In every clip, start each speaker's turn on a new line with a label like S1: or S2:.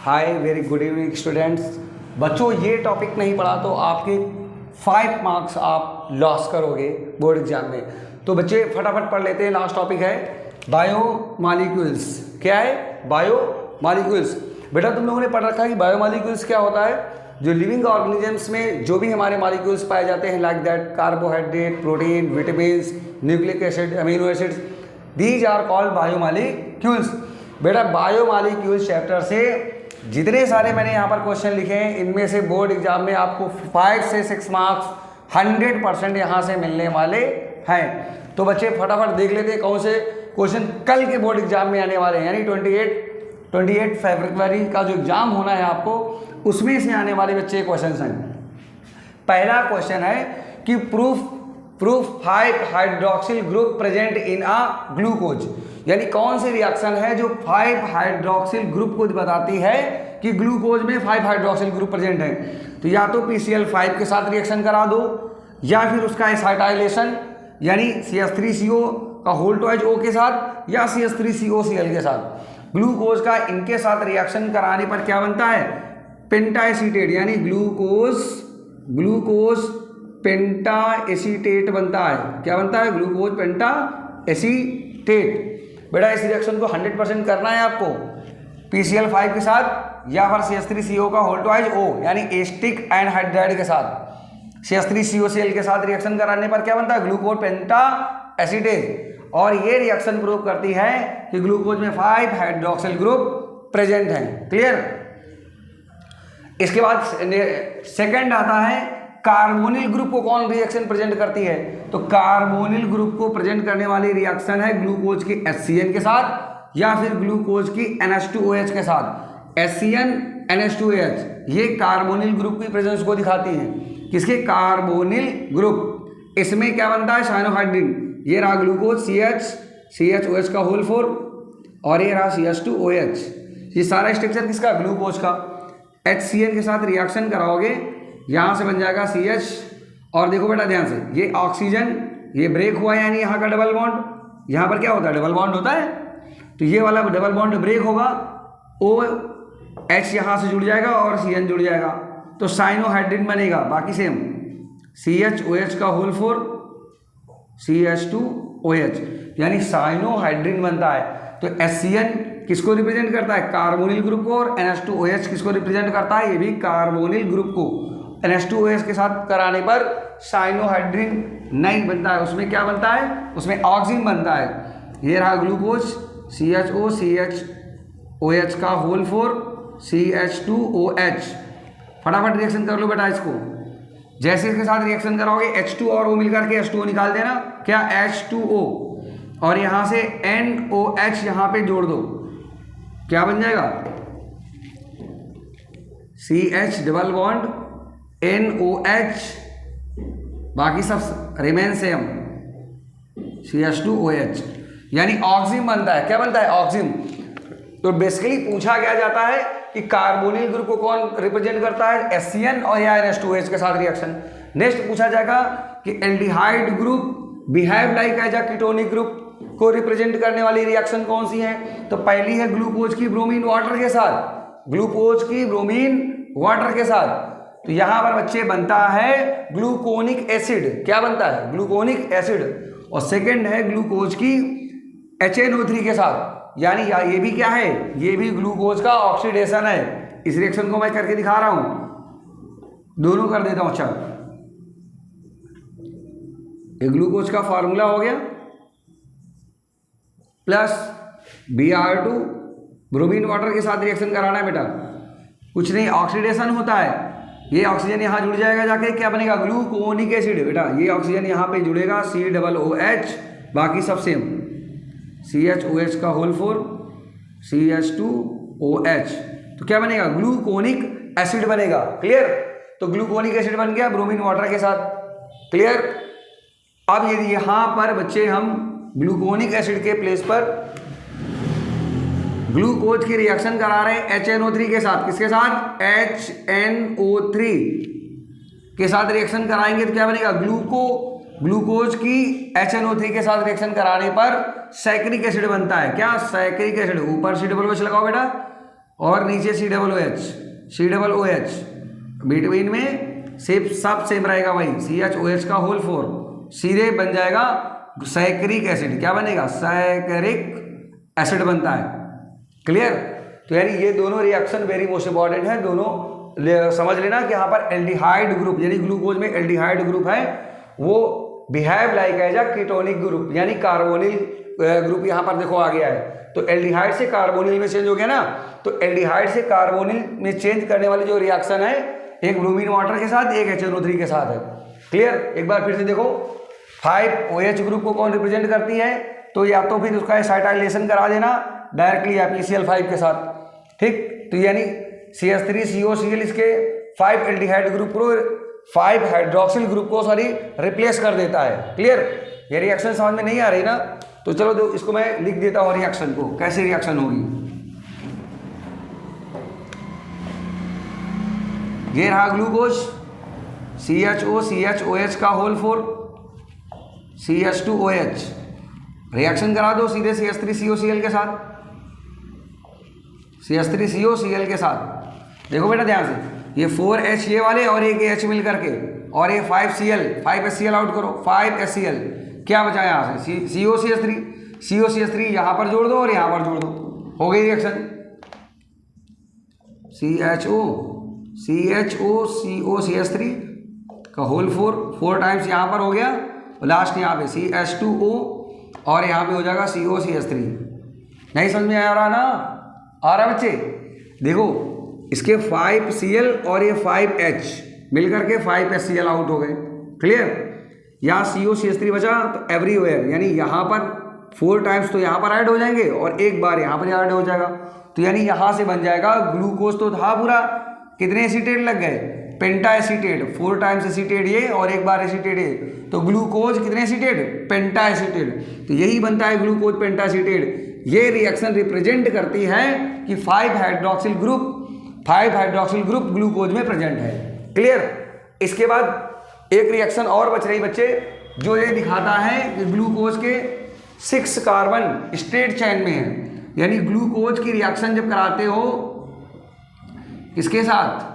S1: Hi very good evening students. बच्चों ये topic नहीं पढ़ा तो आपके 5 मार्क्स आप लॉस करोगे बोर्ड एग्जाम में। तो बच्चे फटाफट पढ़ लेते हैं। लास्ट टॉपिक है बायोमॉलिक्यूल्स। क्या है? बायोमॉलिक्यूल्स। बेटा तुम लोगों ने पढ़ रखा है कि बायोमॉलिक्यूल्स क्या होता है। जो लिविंग ऑर्गेनिजम्स में जो भी हमारे मॉलिक्यूल्स पाए जाते हैं like that carbohydrate, protein, vitamins, nucleic acid, amino acids, these are called biomolecules. बेटा बायोमॉलिक्यूल्स चैप्टर से जितने सारे मैंने यहाँ पर क्वेश्चन लिखे हैं इनमें से बोर्ड एग्जाम में आपको 5 से 6 मार्क्स 100% यहाँ से मिलने वाले हैं। तो बच्चे फटाफट देख लेते हैं कौन से क्वेश्चन कल के बोर्ड एग्जाम में आने वाले हैं, यानी 28 फरवरी का जो एग्जाम होना है आपको उसमें से आने वाले बच्चे क्वेश्चन हैं। पहला क्वेश्चन है कि proof 5 hydroxyl group present in a glucose, यानी कौन सी रिएक्शन है जो 5 हाइड्रोक्सिल ग्रुप को बताती है कि ग्लूकोज में 5 हाइड्रोक्सिल ग्रुप प्रेजेंट है। तो या तो PCl5 के साथ रिएक्शन करा दो या फिर उसका एसाइटाइलेशन यानी CH3CO का होल टू O के साथ या CH3COCl के साथ। ग्लूकोज का इनके साथ रिएक्शन कराने पर क्या बनता है? पेंटा एसीटेट, यानी ग्लूकोज पेंटा एसीटेट बनता है। क्या बनता है? Glucose penta acetate. बेटा इस रिएक्शन को 100% करना है आपको PCl5 के साथ या फिर CH3CO का होल टू O यानी एस्टिक एनहाइड्राइड के साथ। CH3COCl के साथ रिएक्शन कराने पर क्या बनता है? Glucose penta acetate. और ये रिएक्शन प्रूव करती है कि ग्लूकोज में 5 हाइड्रोक्सिल ग्रुप प्रेजेंट हैं। क्लियर? इसके बाद सेकंड आता है कार्बोनिल ग्रुप को कौन रिएक्शन प्रेजेंट करती है? तो कार्बोनिल ग्रुप को प्रेजेंट करने वाली रिएक्शन है ग्लूकोज की HCN के साथ या फिर ग्लूकोज की NH2OH के साथ। HCN NH2OH ये कार्बोनिल ग्रुप की प्रेजेंस को दिखाती है। किसके? Carbonyl group. इसमें क्या बनता है? साइनोहाइड्रिन। ये रहा ग्लूकोज CHOH का होल 4 और ये रहा CH2OH। ये सारा स्ट्रक्चर किसका? ग्लूकोज का। HCN के साथ रिएक्शन कराओगे, यहाँ से बन जाएगा CH। और देखो बेटा ध्यान से, ये ऑक्सीजन ये ब्रेक हुआ यानी यहाँ का डबल बॉन्ड, यहाँ पर क्या होता है? डबल बॉन्ड होता है। तो ये वाला डबल बॉन्ड ब्रेक होगा, OH यहाँ से जुड़ जाएगा और CN जुड़ जाएगा, तो साइनोहाइड्रिन बनेगा। बाकी सेम CHOH का होल 4 CH2OH यानी साइनोहाइड्रिन बनता है। तो HCN किसको रिप्रेजेंट करता है? कार्बोनिल ग्रुप को। और NH2OH किसको रिप्रेजेंट करता है? ये भी कार्बोनिल ग्रुप को। NH2OH के साथ कराने पर साइनोहाइड्रिन नहीं बनता है, उसमें क्या बनता है? उसमें ऑक्सीजन बनता है। ये रहा ग्लूकोज CHOH का होल 4 CH2OH। फटाफट रिएक्शन कर लो बेटा इसको। जैसे इसके साथ रिएक्शन कराओगे H2 और O मिलकर के H2O निकाल देना। क्या? H2O। और यहाँ से NOH यहाँ पे जोड़ दो, क्या बन जाएगा? CH डबल बॉन्ड NOH, बाकी सब रिमेन सेम CH2OH यानी ऑक्सीजन बनता है। क्या बनता है? ऑक्सीजन। तो बेसिकली पूछा क्या जाता है कि कार्बोनिल ग्रुप को कौन रिप्रेजेंट करता है? HCN और या NH2OH के साथ रिएक्शन। नेक्स्ट पूछा जाएगा कि aldehyde group behave like as a ketonic group को रिप्रेजेंट करने वाली रिएक्शन कौन सी है? तो पहली है ग्लूकोज की ब्रोमीन वाटर के साथ, ग्लूकोज की ब्रोमीन वाटर के साथ। तो यहां पर बच्चे बनता है ग्लूकोनिक एसिड। क्या बनता है? Gluconic acid. और सेकंड है ग्लूकोज की HNO3 के साथ, यानी ये भी क्या है? ये भी ग्लूकोज का ऑक्सीडेशन है। इस रिएक्शन को मैं करके दिखा रहा हूं, दोनों कर देता हूं। अच्छा, ये ग्लूकोज का फॉर्मूला हो गया प्लस Br2 ब्रोमीन वाटर के साथ रिएक्शन कराना है बेटा। कुछ नहीं, ऑक्सीडेशन होता है। ये ऑक्सीजन यहाँ जुड़ जाएगा जाके, क्या बनेगा? Gluconic acid. बेटा ये ऑक्सीजन यहाँ पे जुड़ेगा COOH, बाकी सब सेम CHOH का होल 4 CH2OH। तो क्या बनेगा? ग्लूकोनिक एसिड बनेगा। क्लियर? तो ग्लूकोनिक एसिड बन गया ब्रोमीन वाटर के साथ। क्लियर? अब यदि यहाँ पर बच्चे हम ग्लूकोनिक एसिड के प्लेस पर ग्लूकोज की रिएक्शन करा रहे हैं HNO3 के साथ। किसके साथ? HNO3 के साथ रिएक्शन कराएंगे तो क्या बनेगा? ग्लूकोज की HNO3 के साथ रिएक्शन कराने पर सैक्रिक एसिड बनता है। क्या? Saccharic acid. ऊपर C डबल OH लगाओ बेटा, और नीचे COOH, बिटवीन में सिर्फ सब सेम रहेगा वही CHOH का होल 4, सीधे बन जाएगा साइक्रिक एसिड। क्या बनेगा? साइक्रिक एसिड बनता है। क्लियर? तो यानी ये दोनों रिएक्शन वेरी मोस्ट इंपॉर्टेंट है, दोनों समझ लेना कि यहाँ पर एल्डिहाइड ग्रुप, यानी ग्लूकोज में एल्डिहाइड ग्रुप है, वो behave like as a ketonic group, यानी कार्बोनिल ग्रुप यहाँ पर देखो आ गया है। तो एल्डिहाइड से कार्बोनिल में चेंज हो गया ना, तो एल्डिहाइड से कार्बोनिल में चेंज करने वाली जो रिएक्शन है, एक ब्रोमीन वाटर के साथ, एक HNO3 के साथ है। क्लियर? एक बार फिर से देखो, 5OH ग्रुप को कौन रिप्रेजेंट करती है? तो या तो फिर उसका एसाइटाइलेशन करा देना डायरेक्टली FeCl5 के साथ, ठीक। तो यानी CH3COCl इसके 5 एल्डिहाइड ग्रुप को 5 हाइड्रोक्सिल ग्रुप को रिप्लेस कर देता है। क्लियर? ये रिएक्शन समझ में नहीं आ रही ना, तो चलो इसको मैं लिख देता हूँ रिएक्शन को, कैसे रिएक्शन होगी। ये रहा ग्लूकोज, CHOCH का होल 4, CH2OH, रिएक्शन करा दो सीधे CH3COCl के साथ, CH3COCl के साथ। देखो बेटा ध्यान से, ये 4H ये वाले और एक H मिल करके, और ये 5HCl आउट करो, 5HCl, क्या बचा यहाँ से? COCH3 यहाँ पर जोड़ दो और यहाँ पर जोड़ दो, हो गई रिएक्शन। CHO CH3 का होल 4 टाइम्स यहाँ पर हो गया, और लास्ट यहाँ पे CH2O और यहाँ पे हो जाएगा COCH3। नहीं समझ में आ रहा ना? आ रहा बच्चे? देखो इसके 5Cl और ये 5H मिलकर के 5HCl आउट हो गए। क्लियर? यहाँ COCH3 बचा, तो एवरीवेयर, यानी यहाँ पर 4 टाइम्स तो यहाँ पर ऐड हो जाएंगे और एक बार यहाँ पर ऐड हो जाएगा, तो यानी यहाँ से बन जाएगा ग्लूकोज। तो था पूरा, कितने एसीटेट लग गए? पेंटा एसीटेट, 4 टाइम्स एसीटेट ये और एक बार एसीटेट ये, तो ग्लूकोज कितने एसीटेट? पेंटा एसीटेट। तो यही बनता है ग्लूकोज पेंटा एसीटेट। ये रिएक्शन रिप्रेजेंट करती है कि 5 हाइड्रोक्सिल ग्रुप ग्लूकोज में प्रेजेंट है। क्लियर? इसके बाद एक रिएक्शन और बच रही बच्चे, जो ये दिखाता है कि ग्लूकोज के 6 कार्बन स्ट्रेट चेन में है, यानी ग्लूकोज की रिएक्शन जब कराते हो किसके साथ?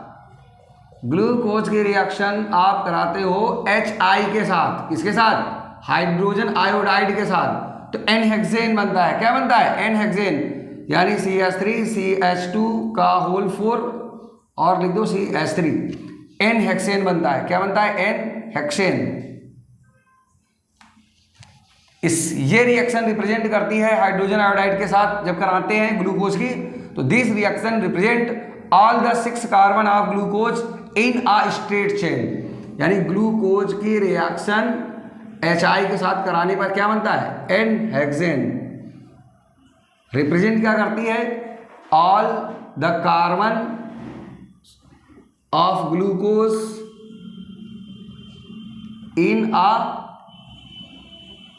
S1: ग्लूकोज की रिएक्शन आप कराते हो HI के साथ, किसके साथ? हाइड्रोजन आयोडाइड के साथ, तो N-हेक्सेन बनता है। क्या बनता है? N-हेक्सेन, यानी CH3CH2 का होल 4 और लिख दो CH3, N-हेक्सेन बनता है। क्या बनता है? N-हेक्सेन। ये रिएक्शन रिप्रेजेंट करती है हाइड्रोजन आयोडाइड के साथ जब कराते हैं ग्लूकोज की, तो this reaction represent all the 6 carbon of glucose in a straight chain, यानी ग्लूकोज की रिएक्शन HI के साथ कराने पर क्या बनता है? N-हेक्सेन। रिप्रेजेंट क्या करती है? All the carbon of glucose in a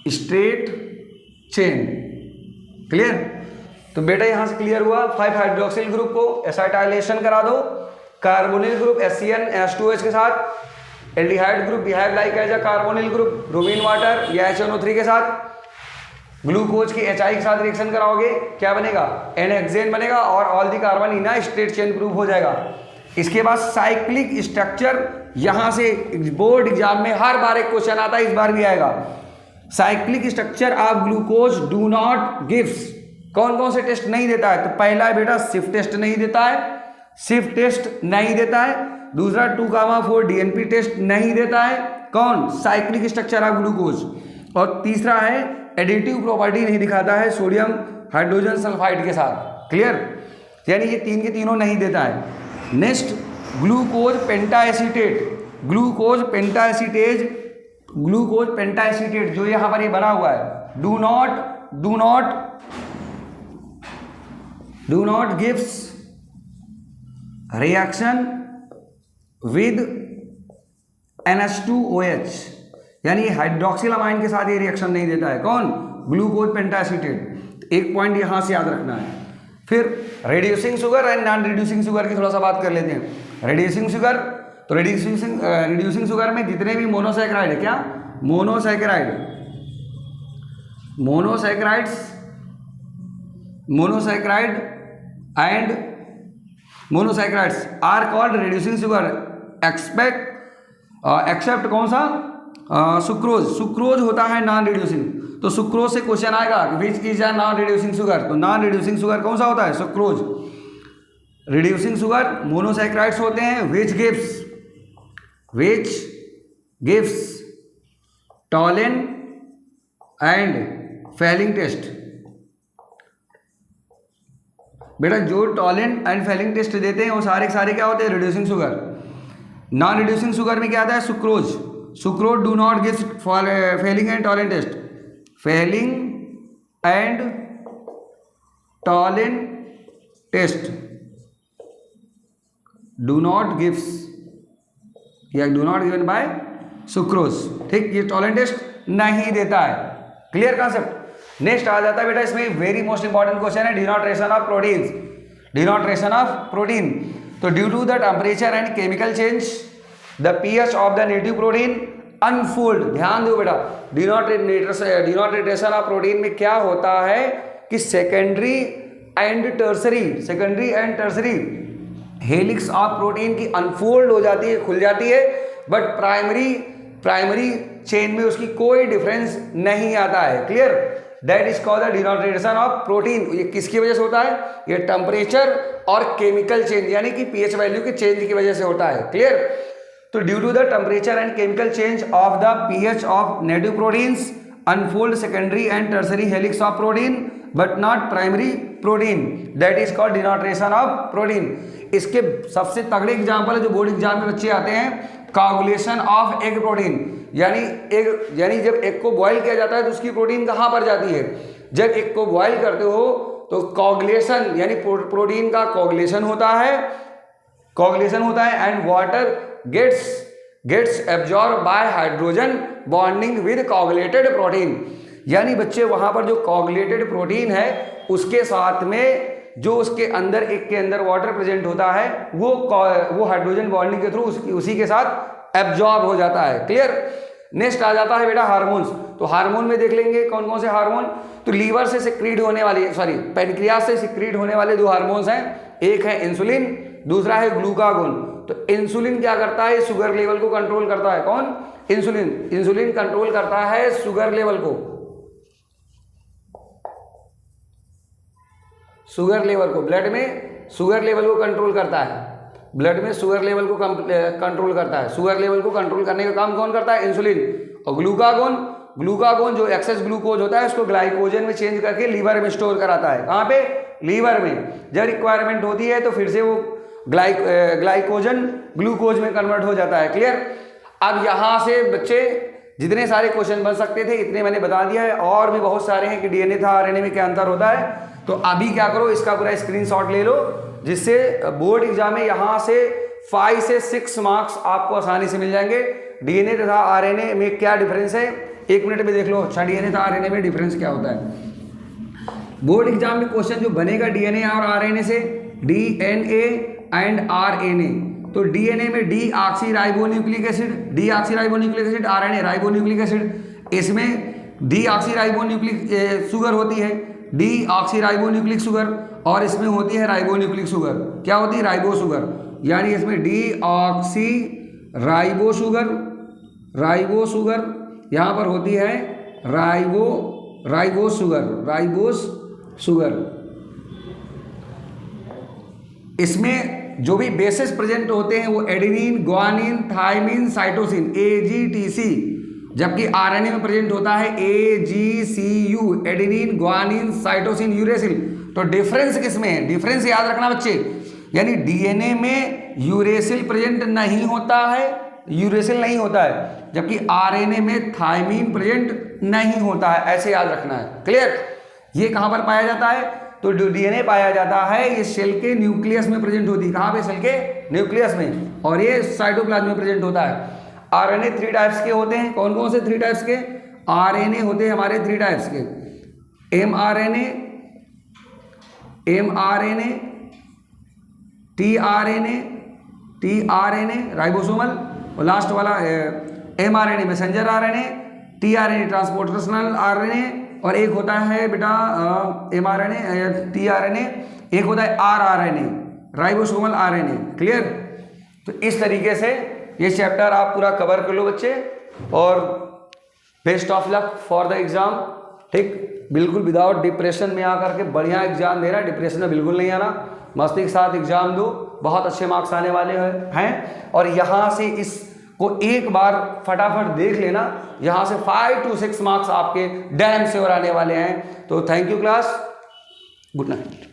S1: straight chain. Clear? तो बेटा यहां से क्लियर हुआ, 5 हाइड्रोक्सिल ग्रुप को एसाइटाइलेशन करा दो, कार्बोनिल ग्रुप HCN H2H के साथ, aldehyde group behave like as a carbonyl group bromine water या HNO3 के साथ, ग्लूकोज की HI के साथ रिएक्शन कराओगे, क्या बनेगा? N-हेक्सेन बनेगा और all the carbon in a straight chain group हो जाएगा। इसके बाद साइक्लिक स्ट्रक्चर, यहां से बोर्ड एग्जाम में हर बार एक क्वेश्चन आता है, इस बार भी आएगा। Cyclic structure of glucose do not gives, कौन कौन से टेस्ट नहीं देता है? तो पहला है बेटा सिफ टेस्ट नहीं देता है, सिफ टेस्ट नहीं देता है। दूसरा 2,4 DNP टेस्ट नहीं देता है, कौन? Cyclic structure of glucose. और तीसरा है एडिटिव प्रॉपर्टी नहीं दिखाता है सोडियम हाइड्रोजन सल्फाइड के साथ। क्लियर? यानी ये 3 के तीनों नहीं देता है। नेक्स्ट ग्लूकोज पेंटा एसीटेट जो यहाँ पर ये बना हुआ है, do not gives reaction with NH2OH, यानी हाइड्रोक्सिल अमाइन के साथ ये रिएक्शन नहीं देता है। कौन? Glucose penta acetate. एक पॉइंट यहां से याद रखना है। फिर reducing sugar and non reducing sugar की थोड़ा सा बात कर लेते हैं। रिड्यूसिंग शुगर, तो रिड्यूसिंग शुगर में जितने भी मोनोसैकेराइड है, क्या? Monosaccharide and monosaccharides are called reducing sugar except कौन सा, सुक्रोज। सुक्रोज होता है नॉन रिड्यूसिंग, तो सुक्रोज से क्वेश्चन आएगा which is a non reducing sugar, तो नॉन रिड्यूसिंग शुगर कौन सा होता है, सुक्रोज। रिड्यूसिंग शुगर मोनोसैकेराइड्स होते हैं which gives Tollen and Fehling test. बेटा जो टॉलिन एंड फेलिंग टेस्ट देते हैं वो सारे के सारे क्या होते हैं, reducing sugar. Non reducing sugar में क्या आता है, sucrose. Sucrose do not gives Fehling and Tollen test. Fehling and Tollen test do not gives या do not given by sucrose. ठीक, ये टॉलिन टेस्ट नहीं देता है। Clear concept. नेक्स्ट आ जाता है बेटा इसमें वेरी मोस्ट इंपॉर्टेंट क्वेश्चन है denaturation of proteins. Denaturation of protein, तो due to the temperature and chemical change the pH of the native protein unfold. ध्यान दो बेटा, डिनोट्रेशन ऑफ प्रोटीन में क्या होता है कि secondary and tertiary helix of protein की अनफोल्ड हो जाती है, खुल जाती है, बट प्राइमरी चेन में उसकी कोई डिफरेंस नहीं आता है। Clear, that is called the denaturation of protein. ये किसकी वजह से होता है, ये टेम्परेचर और केमिकल चेंज यानी कि पीएच वैल्यू के चेंज की वजह से होता है। क्लियर, तो due to the temperature and chemical change of the pH of native proteins unfold secondary and tertiary helix of protein but not primary protein, that is called denaturation of protein. इसके सबसे तगड़े example है जो board exam में बच्चे आते हैं, coagulation of egg protein. यानी जब एग को बॉयल किया जाता है तो उसकी प्रोटीन कहाँ पर जाती है, जब एग को बॉयल करते हो तो कोगुलेशन यानी प्रोटीन का कोगुलेशन होता है and water gets absorb by hydrogen bonding with coagulated protein. यानी बच्चे वहां पर जो कोगुलेटेड प्रोटीन है उसके साथ में जो उसके अंदर एक के अंदर वाटर प्रेजेंट होता है वो हाइड्रोजन बॉन्डिंग के थ्रू उसी के साथ एब्जॉर्ब हो जाता है। क्लियर। नेक्स्ट आ जाता है बेटा हार्मोन्स। तो हार्मोन में देख लेंगे कौन कौन से हार्मोन, तो लीवर से सिक्रीट होने वाली पेनक्रियास से सिक्रीट होने वाले दो हार्मोन्स हैं, एक है इंसुलिन, दूसरा है ग्लूकागोन। तो इंसुलिन क्या करता है, शुगर लेवल को कंट्रोल करता है। कौन, इंसुलिन कंट्रोल करता है शुगर लेवल को, ब्लड में शुगर लेवल को कंट्रोल करता है, ब्लड में शुगर लेवल को कंट्रोल करता है। शुगर लेवल को कंट्रोल करने का काम कौन करता है, इंसुलिन। और ग्लूकागोन जो एक्सेस ग्लूकोज होता है उसको ग्लाइकोजन में चेंज करके लीवर में स्टोर कराता है। कहाँ पे, लीवर में। जब रिक्वायरमेंट होती है तो फिर से वो ग्लाइकोजन ग्लूकोज में कन्वर्ट हो जाता है। क्लियर। अब यहाँ से बच्चे जितने सारे क्वेश्चन बन सकते थे इतने मैंने बता दिया है, और भी बहुत सारे हैं कि डीएनए था आरएनए में क्या अंतर होता है। तो अभी क्या करो, इसका पूरा स्क्रीनशॉट ले लो, जिससे बोर्ड एग्जाम में यहाँ से 5 से 6 मार्क्स आपको आसानी से मिल जाएंगे। डीएनए तथा आरएनए में क्या डिफरेंस है, 1 मिनट में देख लो। अच्छा, डीएनए तथा आरएनए में डिफरेंस क्या होता है। बोर्ड एग्जाम में क्वेश्चन जो बनेगा डीएनए और आरएनए से, डीएनए एंड आरएनए। तो डीएनए में deoxyribonucleic acid, RNA ribonucleic acid. इसमें डीऑक्सीराइबोन्यूक्लिक शुगर होती है, डीऑक्सीराइबोन्यूक्लिक शुगर, और इसमें होती है राइबोन्यूक्लिक शुगर। क्या होती है, राइबो शुगर। यानी इसमें डीऑक्सीराइबो शुगर, यहाँ पर होती है राइबोस शुगर। इसमें जो भी बेसिस प्रेजेंट होते हैं वो adenine, guanine, thymine, cytosine, AGTC, जबकि आरएनए में प्रेजेंट होता है AGCU, adenine, guanine, cytosine, uracil. तो डिफरेंस किसमें है, डिफरेंस याद रखना बच्चे, यानी डीएनए में यूरेसिल प्रेजेंट नहीं होता है, जबकि आरएनए में थाइमिन प्रेजेंट नहीं होता है। ऐसे याद रखना है। क्लियर। ये कहां पर पाया जाता है, तो डीएनए पाया जाता है ये सेल के न्यूक्लियस में प्रेजेंट होती है। कहां पे, सेल के न्यूक्लियस में, और ये साइटोप्लाज्म में प्रेजेंट होता है। आरएनए 3 टाइप्स के होते हैं। कौन कौन से 3 टाइप्स के आरएनए होते हैं हमारे, 3 टाइप्स के, mRNA, tRNA राइबोसोमल, और लास्ट वाला mRNA messenger RNA, tRNA transportational RNA, और एक होता है बेटा mRNA tRNA, एक होता है rRNA, राइबोसोमल आरएनए। क्लियर? तो इस तरीके से ये चैप्टर आप पूरा कवर कर लो बच्चे, और best of luck for the exam. ठीक, बिल्कुल विदाउट डिप्रेशन में आकर के बढ़िया एग्जाम देना, डिप्रेशन में बिल्कुल नहीं आना, मस्ती के साथ एग्जाम दो, बहुत अच्छे मार्क्स आने वाले हैं। और यहाँ से इसको एक बार फटाफट देख लेना, यहाँ से 5 to 6 मार्क्स आपके डैम से और आने वाले हैं। तो thank you class, good night.